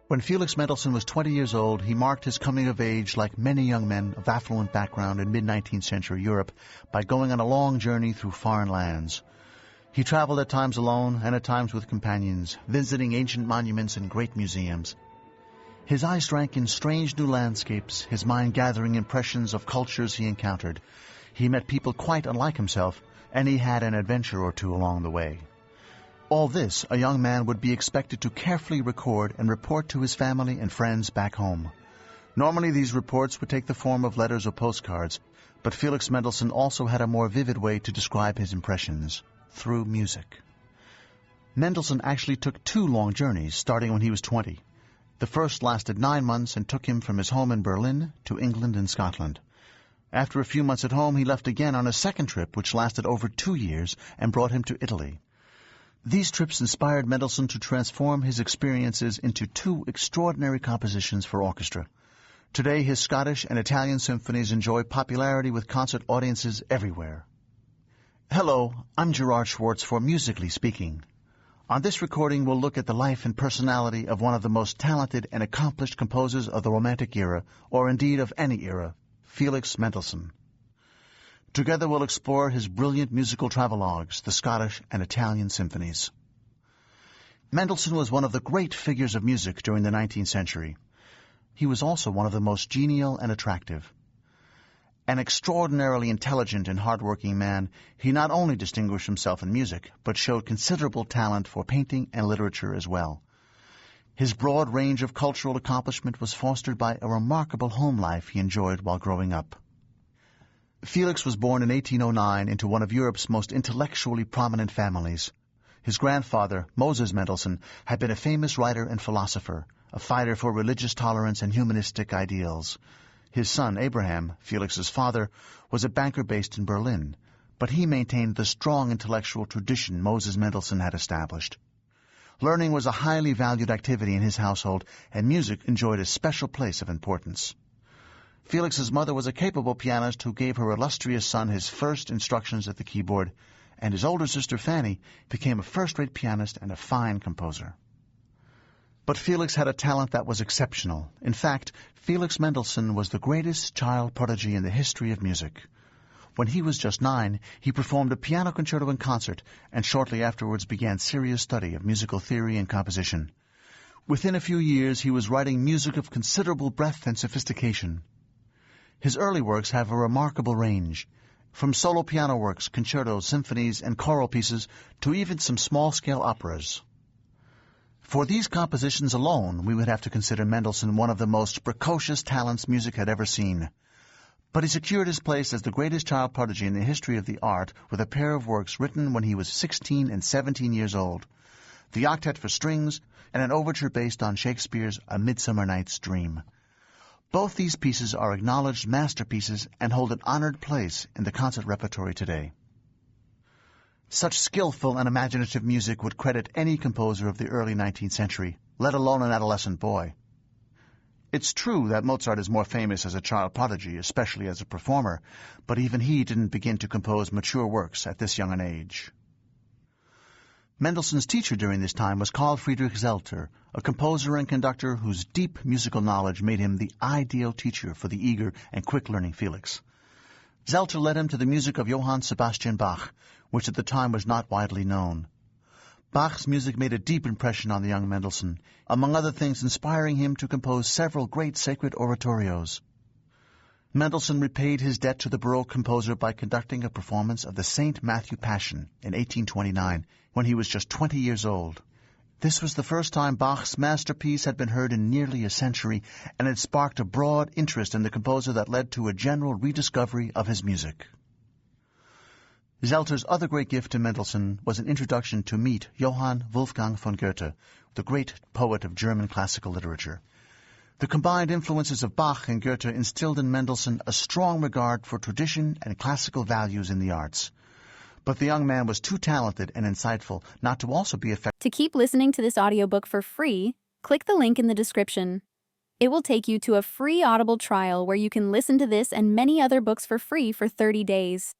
When Felix Mendelssohn was 20 years old, he marked his coming of age like many young men of affluent background in mid-19th century Europe by going on a long journey through foreign lands. He traveled at times alone and at times with companions, visiting ancient monuments and great museums. His eyes drank in strange new landscapes, his mind gathering impressions of cultures he encountered. He met people quite unlike himself, and he had an adventure or two along the way. All this a young man would be expected to carefully record and report to his family and friends back home. Normally these reports would take the form of letters or postcards, but Felix Mendelssohn also had a more vivid way to describe his impressions, through music. Mendelssohn actually took 2 long journeys, starting when he was 20. The first lasted 9 months and took him from his home in Berlin to England and Scotland. After a few months at home, he left again on a second trip, which lasted over 2 years and brought him to Italy. These trips inspired Mendelssohn to transform his experiences into 2 extraordinary compositions for orchestra. Today, his Scottish and Italian symphonies enjoy popularity with concert audiences everywhere. Hello, I'm Gerard Schwarz for Musically Speaking. On this recording, we'll look at the life and personality of one of the most talented and accomplished composers of the Romantic era, or indeed of any era, Felix Mendelssohn. Together we'll explore his brilliant musical travelogues, the Scottish and Italian symphonies. Mendelssohn was one of the great figures of music during the 19th century. He was also one of the most genial and attractive. An extraordinarily intelligent and hard-working man, he not only distinguished himself in music, but showed considerable talent for painting and literature as well. His broad range of cultural accomplishment was fostered by a remarkable home life he enjoyed while growing up. Felix was born in 1809 into one of Europe's most intellectually prominent families. His grandfather, Moses Mendelssohn, had been a famous writer and philosopher, a fighter for religious tolerance and humanistic ideals. His son, Abraham, Felix's father, was a banker based in Berlin, but he maintained the strong intellectual tradition Moses Mendelssohn had established. Learning was a highly valued activity in his household, and music enjoyed a special place of importance. Felix's mother was a capable pianist who gave her illustrious son his first instructions at the keyboard, and his older sister Fanny became a first-rate pianist and a fine composer. But Felix had a talent that was exceptional. In fact, Felix Mendelssohn was the greatest child prodigy in the history of music. When he was just 9, he performed a piano concerto in concert, and shortly afterwards began serious study of musical theory and composition. Within a few years, he was writing music of considerable breadth and sophistication. His early works have a remarkable range, from solo piano works, concertos, symphonies, and choral pieces, to even some small-scale operas. For these compositions alone, we would have to consider Mendelssohn one of the most precocious talents music had ever seen. But he secured his place as the greatest child prodigy in the history of the art with a pair of works written when he was 16 and 17 years old, the Octet for Strings and an overture based on Shakespeare's A Midsummer Night's Dream. Both these pieces are acknowledged masterpieces and hold an honored place in the concert repertory today. Such skillful and imaginative music would credit any composer of the early 19th century, let alone an adolescent boy. It's true that Mozart is more famous as a child prodigy, especially as a performer, but even he didn't begin to compose mature works at this young an age. Mendelssohn's teacher during this time was Carl Friedrich Zelter, a composer and conductor whose deep musical knowledge made him the ideal teacher for the eager and quick-learning Felix. Zelter led him to the music of Johann Sebastian Bach, which at the time was not widely known. Bach's music made a deep impression on the young Mendelssohn, among other things inspiring him to compose several great sacred oratorios. Mendelssohn repaid his debt to the Baroque composer by conducting a performance of the St. Matthew Passion in 1829, when he was just 20 years old. This was the first time Bach's masterpiece had been heard in nearly a century, and it sparked a broad interest in the composer that led to a general rediscovery of his music. Zelter's other great gift to Mendelssohn was an introduction to meet Johann Wolfgang von Goethe, the great poet of German classical literature. The combined influences of Bach and Goethe instilled in Mendelssohn a strong regard for tradition and classical values in the arts. But the young man was too talented and insightful not to also be effective. To keep listening to this audiobook for free, click the link in the description. It will take you to a free Audible trial where you can listen to this and many other books for free for 30 days.